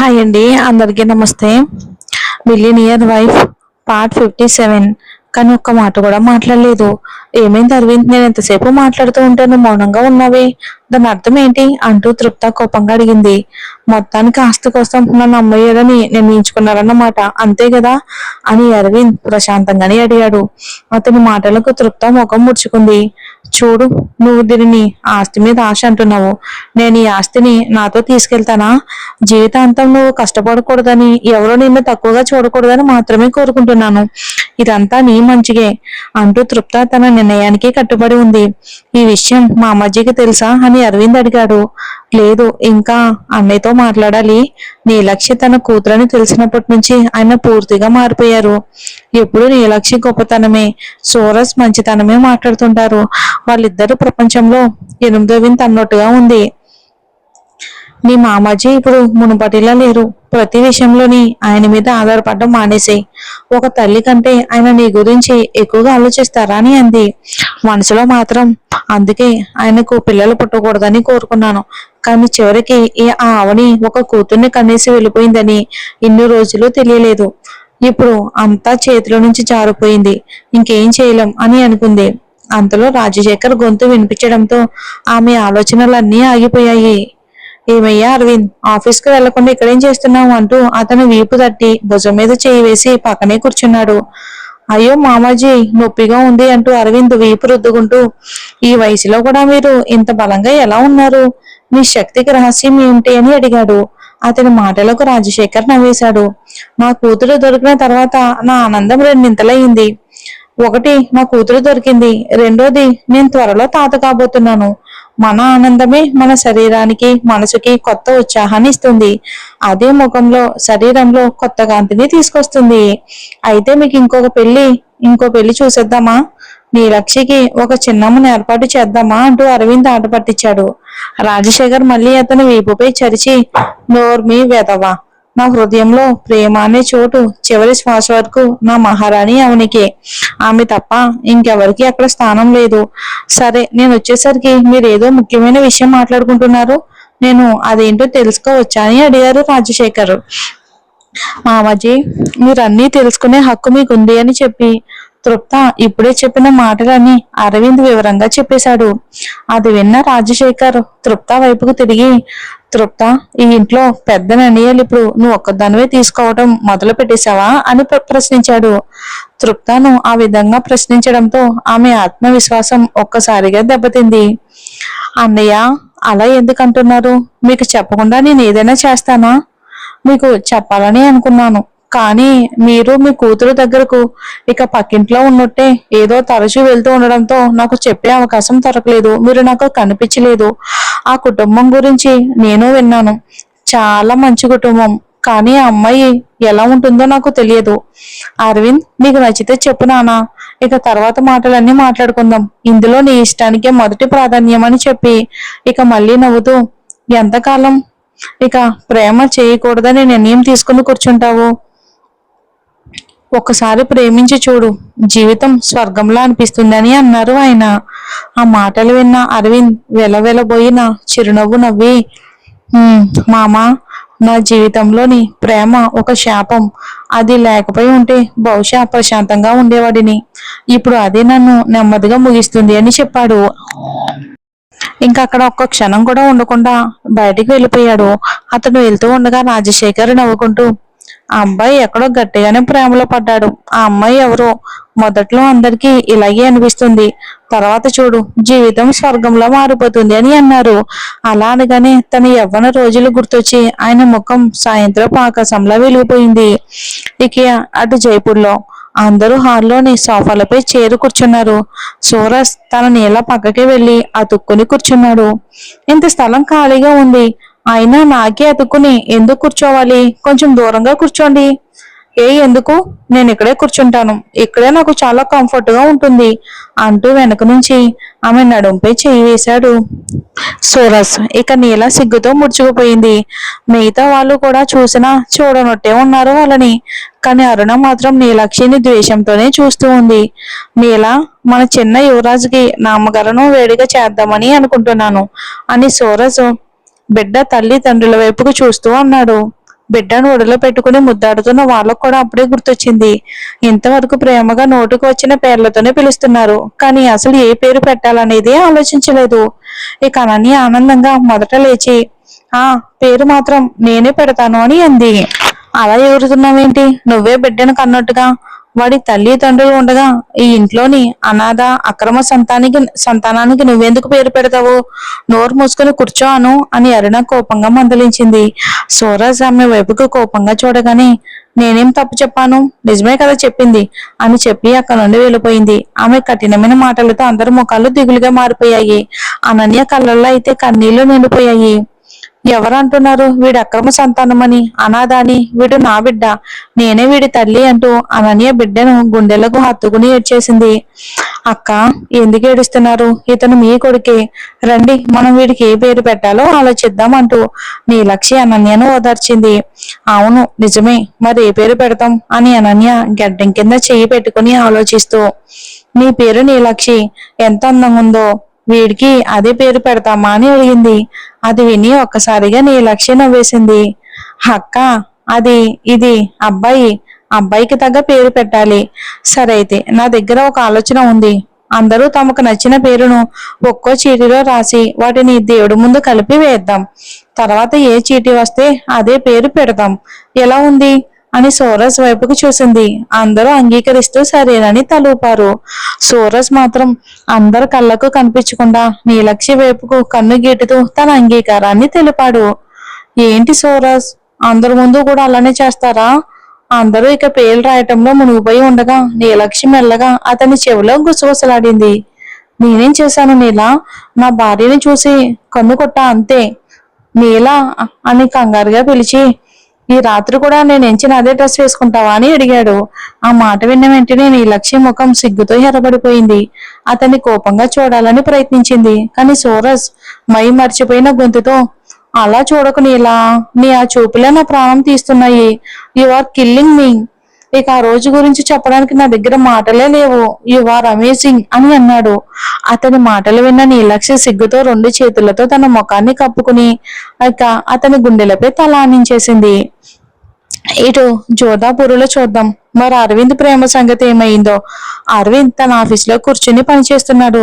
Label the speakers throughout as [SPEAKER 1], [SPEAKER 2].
[SPEAKER 1] Hi అండి, అందరికీ నమస్తే. Millionaire wife part 57. కానీ ఒక్క మాట కూడా మాట్లాడలేదు. ఏమైంది అరవింద్, నేను ఎంతసేపు మాట్లాడుతూ ఉంటాను, మౌనంగా ఉన్నావే, దాని అర్థం ఏంటి అంటూ తృప్త కోపంగా అడిగింది. మొత్తానికి ఆస్తి కోసం నన్ను అమ్మయ్యారని నిర్ణయించుకున్నారన్నమాట, అంతే కదా అని అరవింద్ ప్రశాంతంగానే అడిగాడు. అతని మాటలకు తృప్త ముఖం ముడుచుకుంది. చూడు, నువ్వు దీనిని ఆస్తి మీద ఆశ అంటున్నావు. నేను ఈ ఆస్తిని నాతో తీసుకెళ్తానా? జీవితాంతం నువ్వు కష్టపడకూడదని, ఎవరో నిన్ను తక్కువగా చూడకూడదని మాత్రమే కోరుకుంటున్నాను. ఇదంతా నీ మంచిగే అంటూ తృప్త తన నిర్ణయానికి కట్టుబడి ఉంది. ఈ విషయం మా అమ్మాజీకి తెలుసా అని అరవింద్ అడిగాడు. లేదు, ఇంకా అన్నయ్యతో మాట్లాడాలి. నీలక్షి తన కూతురని తెలిసినప్పటి నుంచి ఆయన పూర్తిగా మారిపోయారు. ఎప్పుడు నీలక్షి గొప్పతనమే, సూరజ్ మంచితనమే మాట్లాడుతుంటారు. వాళ్ళిద్దరు ప్రపంచంలో ఎనిమిదో వింత అన్నట్టుగా ఉంది. నీ మామాజీ ఇప్పుడు మునుపటిలా లేరు. ప్రతి విషయంలోని ఆయన మీద ఆధారపడడం మానేసాయి. ఒక తల్లి కంటే ఆయన నీ గురించి ఎక్కువగా ఆలోచిస్తారా అని అంది. మనసులో మాత్రం అందుకే ఆయనకు పిల్లలు పుట్టకూడదని కోరుకున్నాను. కానీ చివరికి ఆ అవని ఒక కూతుర్ని కనేసి వెళ్ళిపోయిందని ఇన్ని రోజులు తెలియలేదు. ఇప్పుడు అంతా చేతిలో నుంచి జారిపోయింది, ఇంకేం చేయలేం అని అనుకుంది. అంతలో రాజశేఖర్ గొంతు వినిపించడంతో ఆమె ఆలోచనలన్నీ ఆగిపోయాయి. ఏమయ్యా అరవింద్, ఆఫీస్కి వెళ్లకుండా ఇక్కడేం చేస్తున్నావు అంటూ అతను వీపు తట్టి భుజం మీద చేయి వేసి పక్కనే కూర్చున్నాడు. అయ్యో మామాజీ, నొప్పిగా ఉంది అంటూ అరవింద్ వీపు రుద్దుకుంటూ, ఈ వయసులో కూడా మీరు ఇంత బలంగా ఎలా ఉన్నారు? మీ శక్తికి రహస్యం ఏమిటి అని అడిగాడు. అతని మాటలకు రాజశేఖర్ నవ్వేశాడు. నా కూతురు దొరికిన తర్వాత నా ఆనందం రెండింతలయింది. ఒకటి, నా కూతురు దొరికింది. రెండోది, నేను త్వరలో తాత కాబోతున్నాను. మన ఆనందమే మన శరీరానికి మనసుకి కొత్త ఉత్సాహాన్ని ఇస్తుంది. అదే ముఖంలో శరీరంలో కొత్త కాంతిని తీసుకొస్తుంది. అయితే మీకు ఇంకో పెళ్లి చూసేద్దామా? నీ లక్ష్యకి ఒక చిన్నమ్మని ఏర్పాటు చేద్దామా అంటూ అరవింద్ ఆట పట్టించాడు. రాజశేఖర్ మళ్ళీ అతని వీపుపై చరిచి, నోర్మి వెదవా, నా హృదయంలో ప్రేమ అనే చోటు చివరి శ్వాస వరకు నా మహారాణి అవనికే. ఆమె తప్ప ఇంకెవరికి అక్కడ స్థానం లేదు. సరే, నేను వచ్చేసరికి మీరు ఏదో ముఖ్యమైన విషయం మాట్లాడుకుంటున్నారు. నేను అదేంటో తెలుసుకోవచ్చా అని అడిగారు రాజశేఖర్. మామాజీ, మీరన్నీ తెలుసుకునే హక్కు మీకుంది అని చెప్పి తృప్త ఇప్పుడే చెప్పిన మాటలన్నీ అరవింద్ వివరంగా చెప్పేశాడు. అది విన్న రాజశేఖర్ తృప్త వైపుకు తిరిగి, తృప్త, ఈ ఇంట్లో పెద్ద నిర్ణయాలు ఇప్పుడు నువ్వు ఒక్కదానివే తీసుకోవటం మొదలు పెట్టేశావా అని ప్రశ్నించాడు. తృప్తను ఆ విధంగా ప్రశ్నించడంతో ఆమె ఆత్మవిశ్వాసం ఒక్కసారిగా దెబ్బతింది. అన్నయ్య, అలా ఎందుకంటున్నారు? మీకు చెప్పకుండా నేను ఏదైనా చేస్తానా? మీకు చెప్పాలని అనుకున్నాను, కానీ మీరు మీ కూతురు దగ్గరకు ఇక పక్కింట్లో ఉన్నట్టే ఏదో తరచూ వెళ్తూ ఉండడంతో నాకు చెప్పే అవకాశం దొరకలేదు. మీరు నాకు కనిపించలేదు. ఆ కుటుంబం గురించి నేను విన్నాను. చాలా మంచి కుటుంబం, కానీ ఆ అమ్మాయి ఎలా ఉంటుందో నాకు తెలియదు. అరవింద్, నీకు నచ్చితే చెప్పు నానా, ఇక తర్వాత మాటలన్నీ మాట్లాడుకుందాం. ఇందులో నీ ఇష్టానికే మొదటి ప్రాధాన్యం అని చెప్పి ఇక మళ్ళీ నవ్వుతూ, ఎంతకాలం ఇక ప్రేమ చేయకూడదని నిర్ణయం తీసుకుని కూర్చుంటావు? ఒక్కసారి ప్రేమించి చూడు, జీవితం స్వర్గంలా అనిపిస్తుందని అన్నారు ఆయన. ఆ మాటలు విన్న అరవింద్ వెలవెలబోయిన చిరునవ్వు నవ్వి, మామా, నా జీవితంలోని ప్రేమ ఒక శాపం. అది లేకపోయి ఉంటే బహుశా ప్రశాంతంగా ఉండేవాడిని. ఇప్పుడు అదే నన్ను నెమ్మదిగా ముగిస్తుంది అని చెప్పాడు. ఇంకా అక్కడ ఒక్క క్షణం కూడా ఉండకుండా బయటికి వెళ్ళిపోయాడు. అతను వెళ్తూ ఉండగా రాజశేఖర్ నవ్వుకుంటూ, ఆ అబ్బాయి ఎక్కడో గట్టిగానే ప్రేమలో పడ్డాడు. ఆ అమ్మాయి ఎవరో? మొదట్లో అందరికీ ఇలాగే అనిపిస్తుంది, తర్వాత చూడు జీవితం స్వర్గంలో మారిపోతుంది అని అన్నారు. అలా అనగానే తన యవ్వన రోజులు గుర్తొచ్చి ఆయన ముఖం సాయంత్రపు ఆకాశంలా వెలిగిపోయింది. ఇక అటు జైపూర్లో అందరూ హాల్లోని సోఫాలపై చేరు కూర్చున్నారు. సూరజ్ తన నీళ్ళ పక్కకి వెళ్లి అతుక్కుని కూర్చున్నాడు. ఇంత స్థలం ఖాళీగా ఉంది, అయినా నాకే అతుక్కుని ఎందుకు కూర్చోవాలి? కొంచెం దూరంగా కూర్చోండి. ఎందుకు? నేను ఇక్కడే కూర్చుంటాను, ఇక్కడే నాకు చాలా కంఫర్ట్ గా ఉంటుంది అంటూ వెనక నుంచి ఆమె నడుంపై చేయి వేశాడు సూరజ్. ఇక నీల సిగ్గుతో ముడుచుకుపోయింది. మిగతా వాళ్ళు కూడా చూసినా చూడనట్టే ఉన్నారు వాళ్ళని. కానీ అరుణ మాత్రం నీలాక్షిని ద్వేషంతోనే చూస్తూ ఉంది. నీల, మన చిన్న యువరాజుకి నామకరణం వేడిగా చేద్దామని అనుకుంటున్నాను అని సూరజ్ బిడ్డ తల్లి తండ్రుల వైపుకు చూస్తూ అన్నాడు. బిడ్డను ఒడిలో పెట్టుకుని ముద్దాడుతున్న వాళ్ళకు కూడా అప్పుడే గుర్తొచ్చింది. ఇంతవరకు ప్రేమగా నోటుకు వచ్చిన పేర్లతోనే పిలుస్తున్నారు, కానీ అసలు ఏ పేరు పెట్టాలనేది ఆలోచించలేదు. ఇక అనన్య ఆనందంగా మొదట లేచి, ఆ పేరు మాత్రం నేనే పెడతాను అని అంది. అలా ఎగురుతున్నావేంటి? నువ్వే బిడ్డను కన్నట్టుగా. వాడి తల్లి తండ్రులు ఉండగా ఈ ఇంట్లోని అనాథ అక్రమ సంతానానికి నువ్వెందుకు పేరు పెడతావు? నోరు మూసుకుని కూర్చో అను అని అరుణ కోపంగా మందలించింది. సూరజ్ ఆమె వైపుకు కోపంగా చూడగానే, నేనేం తప్పు చెప్పాను? నిజమే కదా చెప్పింది అని చెప్పి అక్కడ నుండి వెళ్ళిపోయింది. ఆమె కఠినమైన మాటలతో అందరి ముఖాలు దిగులుగా మారిపోయాయి. అనన్య కళ్ళల్లో అయితే కన్నీళ్లు నిండిపోయాయి. ఎవరు అంటున్నారు వీడి అక్రమ సంతానమని, అనాథ అని? వీడు నా బిడ్డ, నేనే వీడి తల్లి అంటూ అనన్య బిడ్డను గుండెలకు హత్తుకుని ఏడ్చేసింది. అక్క, ఎందుకు ఏడుస్తున్నారు? ఇతను మీ కొడుకే, రండి మనం వీడికి ఏ పేరు పెట్టాలో ఆలోచిద్దాం అంటూ నీలక్షి అనన్యను ఓదార్చింది. అవును నిజమే, మరి ఏ పేరు పెడతాం అని అనన్య గడ్డం కింద చెయ్యి పెట్టుకుని ఆలోచిస్తూ, నీ పేరు నీలక్షి, ఎంత అందంగా ఉందో, వీడికి అదే పేరు పెడతామా అని అడిగింది. అది విని ఒక్కసారిగా నీలక్షి నవ్వేసింది. అక్క, అది ఇది అబ్బాయి, అబ్బాయికి తగ్గ పేరు పెట్టాలి. సరే అయితే నా దగ్గర ఒక ఆలోచన ఉంది. అందరూ తమకు నచ్చిన పేరును ఒక్కో చీటీలో రాసి వాటిని దేవుడి ముందు కలిపి వేద్దాం. తర్వాత ఏ చీటీ వస్తే అదే పేరు పెడదాం. ఎలా ఉంది అని సూరజ్ వైపుకు చూసింది. అందరూ అంగీకరిస్తూ సరేనని తలూపారు. సూరజ్ మాత్రం అందరి కళ్ళకు కనిపించకుండా నీలక్షి వైపుకు కన్ను గీటుతూ తన అంగీకారాన్ని తెలిపాడు. ఏంటి సూరజ్, అందరి ముందు కూడా అలానే చేస్తారా? అందరూ ఇక పేర్లు రాయటంలో మునిగిపోయి ఉండగా నీలక్షి మెల్లగా అతని చెవిలో గుసగుసలాడింది. నేనేం చేశాను నీలా? నా భార్యని చూసి కన్ను కొట్టా అంతే. నీలా అని కంగారుగా పిలిచి, ఈ రాత్రి కూడా నేను ఎంచిన అదే డ్రెస్ వేసుకుంటావా అని అడిగాడు. ఆ మాట విన్న వెంటనే నీలక్షి ముఖం సిగ్గుతో ఎర్రబడిపోయింది. అతన్ని కోపంగా చూడాలని ప్రయత్నించింది, కానీ సూరజ్ మై మర్చిపోయిన గొంతుతో, అలా చూడకు నీలా, నీ ఆ చూపులే నా ప్రాణం తీస్తున్నాయి. You are killing me. ఇక ఆ రోజు గురించి చెప్పడానికి నా దగ్గర మాటలే లేవు. యు ఆర్ అమేజింగ్ అని అన్నాడు. అతని మాటలు విన్న నీలక్షి సిగ్గుతో రెండు చేతులతో తన ముఖాన్ని కప్పుకుని ఇక అతని గుండెలపై తల ఆనించేసింది. ఇటు జోధాపూర్లో చూద్దాం, మరి అరవింద్ ప్రేమ సంగతి ఏమైందో. అరవింద్ తన ఆఫీసులో కూర్చుని పనిచేస్తున్నాడు.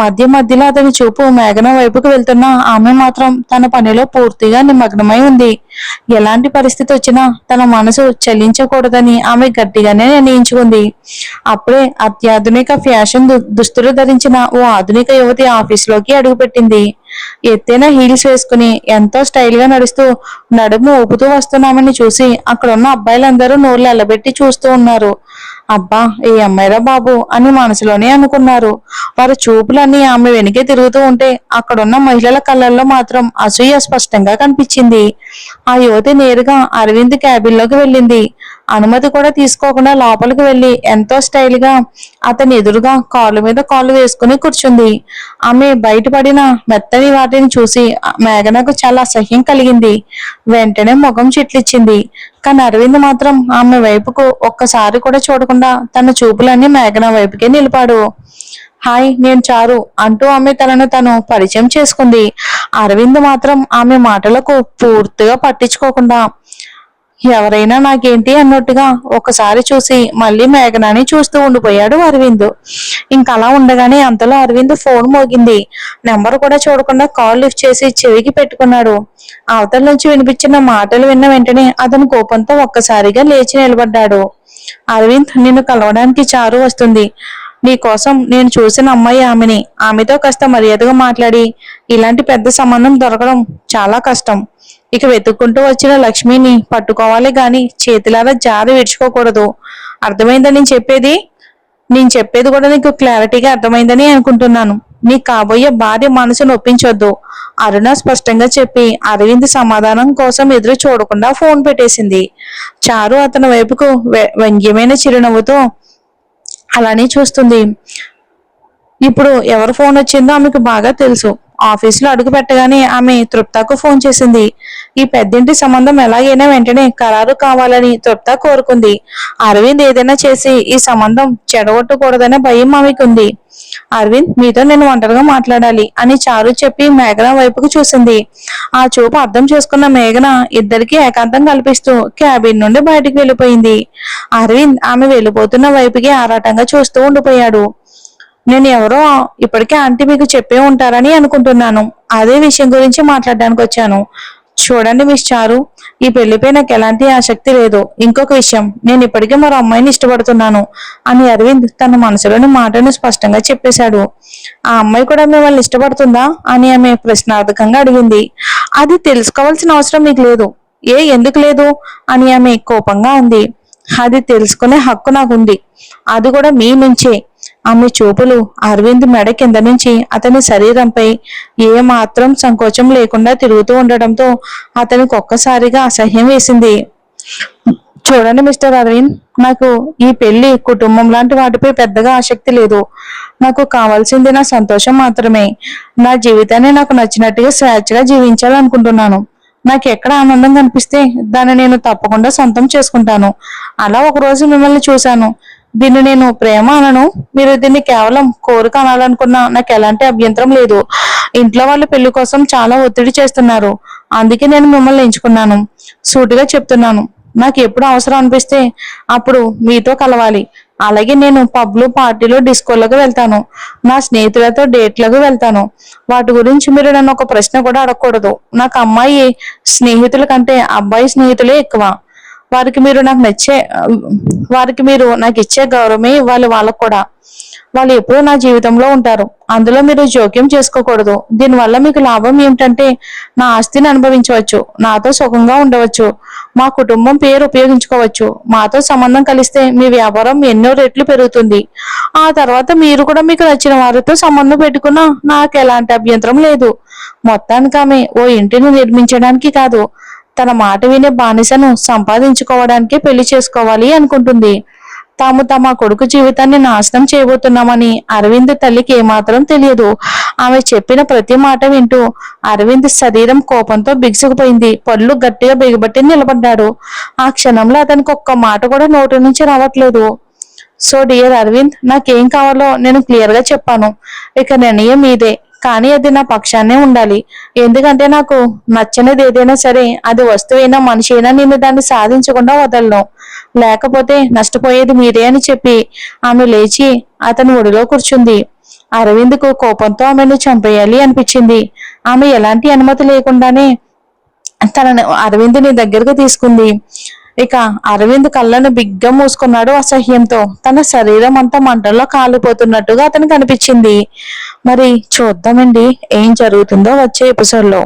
[SPEAKER 1] మధ్య మధ్యలో అతని చూపు మేఘన వైపుకు వెళ్తున్నా ఆమె మాత్రం తన పనిలో పూర్తిగా నిమగ్నమై ఉంది. ఎలాంటి పరిస్థితి వచ్చినా తన మనసు చలించకూడదని ఆమె గట్టిగానే నిర్ణయించుకుంది. అప్పుడే అత్యాధునిక ఫ్యాషన్ దుస్తులు ధరించిన ఓ ఆధునిక యువతి ఆఫీసులోకి అడుగుపెట్టింది. ఎత్తైన హీల్స్ వేసుకుని ఎంతో స్టైల్ గా నడుస్తూ నడుము ఊపుతూ వస్తున్నామని చూసి అక్కడున్న అబ్బాయిలందరూ నోళ్ళు ఎల్లబెట్టి చూస్తూ ఉన్నారు. అబ్బా, ఏ అమ్మాయిరా బాబు అని మనసులోనే అనుకున్నారు. వారి చూపులన్నీ ఆమె వెనుకే తిరుగుతూ ఉంటే అక్కడున్న మహిళల కళ్ళల్లో మాత్రం అసూయ స్పష్టంగా కనిపించింది. ఆ యువతి నేరుగా అరవింద్ క్యాబిన్ లోకి వెళ్ళింది. అనుమతి కూడా తీసుకోకుండా లోపలికి వెళ్లి ఎంతో స్టైల్ గా అతని ఎదురుగా కాళ్ళు మీద కాళ్ళు వేసుకుని కూర్చుంది. ఆమె బయటపడిన మెత్తని వాటిని చూసి మేఘనకు చాలా అసహ్యం కలిగింది. వెంటనే ముఖం చిట్లిచ్చింది. కానీ అరవింద్ మాత్రం ఆమె వైపుకు ఒక్కసారి కూడా చూడకుండా తన చూపులన్నీ మేఘన వైపుకే నిలిపాడు. హాయ్, నేను చారు అంటూ ఆమె తను పరిచయం చేసుకుంది. అరవింద్ మాత్రం ఆమె మాటలకు పూర్తిగా పట్టించుకోకుండా, ఎవరైనా నాకేంటి అన్నట్టుగా ఒకసారి చూసి మళ్ళీ మేఘనాని చూస్తూ ఉండిపోయాడు అరవింద్. ఇంకలా ఉండగానే అంతలో అరవింద్ ఫోన్ మోగింది. నెంబర్ కూడా చూడకుండా కాల్ లిఫ్ట్ చేసి చెవికి పెట్టుకున్నాడు. అవతల నుంచి వినిపించిన మాటలు విన్న వెంటనే అతను కోపంతో ఒక్కసారిగా లేచి నిలబడ్డాడు. అరవింద్, నిన్ను కలవడానికి చారు వస్తుంది. నీ కోసం నేను చూసిన అమ్మాయి ఆమెని. ఆమెతో కాస్త మర్యాదగా మాట్లాడి ఇలాంటి పెద్ద సంబంధం దొరకడం చాలా కష్టం. ఇక వెతుక్కుంటూ వచ్చిన లక్ష్మిని పట్టుకోవాలి గాని చేతులారా జారి విడుచుకోకూడదు. అర్థమైందా నేను చెప్పేది కూడా నీకు క్లారిటీగా అర్థమైందని అనుకుంటున్నాను. నీ కాబోయే భార్య మనసు నొప్పించొద్దు. అరుణ స్పష్టంగా చెప్పి అరవింద్ సమాధానం కోసం ఎదురు చూడకుండా ఫోన్ పెట్టేసింది. చారు అతని వైపుకు వ్యంగ్యమైన చిరునవ్వుతో అలానే చూస్తుంది. ఇప్పుడు ఎవరు ఫోన్ వచ్చిందో ఆమెకు బాగా తెలుసు. ఆఫీసులో అడుగు పెట్టగానే ఆమె తృప్తకు ఫోన్ చేసింది. ఈ పెద్దింటి సంబంధం ఎలాగైనా వెంటనే ఖరారు కావాలని తృప్త కోరుకుంది. అరవింద్ ఏదైనా చేసి ఈ సంబంధం చెడగొట్టకూడదనే భయం ఆమెకుంది. అరవింద్, మీతో నేను ఒంటరిగా మాట్లాడాలి అని చారు చెప్పి మేఘన వైపుకు చూసింది. ఆ చూపు అర్థం చేసుకున్న మేఘన ఇద్దరికి ఏకాంతం కల్పిస్తూ క్యాబిన్ నుండి బయటికి వెళ్ళిపోయింది. అరవింద్ ఆమె వెళ్ళిపోతున్న వైపుకి ఆరాటంగా చూస్తూ ఉండిపోయాడు. నేను ఎవరో ఇప్పటికే ఆంటీ మీకు చెప్పే ఉంటారని అనుకుంటున్నాను. అదే విషయం గురించి మాట్లాడడానికి వచ్చాను. చూడండి మిస్ చారు, ఈ పెళ్లిపై నాకు ఎలాంటి ఆసక్తి లేదు. ఇంకొక విషయం, నేను ఇప్పటికే మరో అమ్మాయిని ఇష్టపడుతున్నాను అని అరవింద్ తన మనసులోని మాటను స్పష్టంగా చెప్పేశాడు. ఆ అమ్మాయి కూడా మిమ్మల్ని ఇష్టపడుతుందా అని ఆమె ప్రశ్నార్థకంగా అడిగింది. అది తెలుసుకోవాల్సిన అవసరం మీకు లేదు. ఎందుకు లేదు అని ఆమె కోపంగా ఉంది. అది తెలుసుకునే హక్కు నాకుంది, అది కూడా మీ నుంచే. ఆమె చూపులు అరవింద్ మెడ కింద నుంచి అతని శరీరంపై ఏ మాత్రం సంకోచం లేకుండా తిరుగుతూ ఉండడంతో అతనికి ఒక్కసారిగా అసహ్యం వేసింది. చూడండి మిస్టర్ అరవింద్, నాకు ఈ పెళ్లి కుటుంబం లాంటి వాటిపై పెద్దగా ఆసక్తి లేదు. నాకు కావాల్సింది నా సంతోషం మాత్రమే. నా జీవితాన్ని నాకు నచ్చినట్టుగా స్వేచ్ఛగా జీవించాలనుకుంటున్నాను. నాకు ఎక్కడ ఆనందం కనిపిస్తే దాన్ని నేను తప్పకుండా సొంతం చేసుకుంటాను. అలా ఒకరోజు మిమ్మల్ని చూశాను. దీన్ని నేను ప్రేమ అనను. మీరు దీన్ని కేవలం కోరిక అనాలనుకున్నా నాకు ఎలాంటి అభ్యంతరం లేదు. ఇంట్లో వాళ్ళు పెళ్లి కోసం చాలా ఒత్తిడి చేస్తున్నారు. అందుకే నేను మిమ్మల్ని ఎంచుకున్నాను. సూటిగా చెప్తున్నాను, నాకు ఎప్పుడు అవసరం అనిపిస్తే అప్పుడు మీతో కలవాలి. అలాగే నేను పబ్లు, పార్టీలు, డిస్కోలకు వెళ్తాను. నా స్నేహితులతో డేట్లకు వెళ్తాను. వాటి గురించి మీరు నన్ను ఒక ప్రశ్న కూడా అడగకూడదు. నాకు అమ్మాయి స్నేహితుల కంటే అబ్బాయి స్నేహితులే ఎక్కువ. వారికి మీరు నాకు నచ్చే వారికి మీరు నాకు ఇచ్చే గౌరవమే ఇవ్వాలి. వాళ్ళకు కూడా వాళ్ళు ఎప్పుడూ నా జీవితంలో ఉంటారు. అందులో మీరు జోక్యం చేసుకోకూడదు. దీనివల్ల మీకు లాభం ఏమిటంటే నా ఆస్తిని అనుభవించవచ్చు, నాతో సుఖంగా ఉండవచ్చు, మా కుటుంబం పేరు ఉపయోగించుకోవచ్చు. మాతో సంబంధం కలిస్తే మీ వ్యాపారం ఎన్నో రెట్లు పెరుగుతుంది. ఆ తర్వాత మీరు కూడా మీకు నచ్చిన వారితో సంబంధం పెట్టుకున్నా నాకు ఎలాంటి అభ్యంతరం లేదు. మొత్తానికి ఆమె ఓ ఇంటిని నిర్మించడానికి కాదు, తన మాట వినే బానిసను సంపాదించుకోవడానికే పెళ్లి చేసుకోవాలి అనుకుంటుంది. తాము తమ కొడుకు జీవితాన్ని నాశనం చేయబోతున్నామని అరవింద్ తల్లికి ఏమాత్రం తెలియదు. ఆమె చెప్పిన ప్రతి మాట వింటూ అరవింద్ శరీరం కోపంతో బిగుసుకుపోయింది. పళ్ళు గట్టిగా బిగబట్టి నిలబడ్డాడు. ఆ క్షణంలో అతనికి ఒక్క మాట కూడా నోటి నుంచి రావట్లేదు. సో డియర్ అరవింద్, నాకేం కావాలో నేను క్లియర్ గా చెప్పాను. ఇక నిర్ణయం మీదే. కానీ అది నా పక్షాన్నే ఉండాలి. ఎందుకంటే నాకు నచ్చనిది ఏదైనా సరే, అది వస్తువైనా మనిషి అయినా, నేను దాన్ని సాధించకుండా వదలను. లేకపోతే నష్టపోయేది మీరే అని చెప్పి ఆమె లేచి అతని ఒడిలో కూర్చుంది. అరవింద్కు కోపంతో ఆమెను చంపేయాలి అనిపించింది. ఆమె ఎలాంటి అనుమతి లేకుండానే తనను అరవింద్ని దగ్గరకు తీసుకుంది. ఇక అరవింద్ కళ్ళను బిగ్గా మూసుకున్నాడు అసహ్యంతో. తన శరీరం అంతా మంటల్లో కాలిపోతున్నట్టుగా అతనికి అనిపించింది. మరి చూద్దామండి ఏం జరుగుతుందో వచ్చే ఎపిసోడ్లో.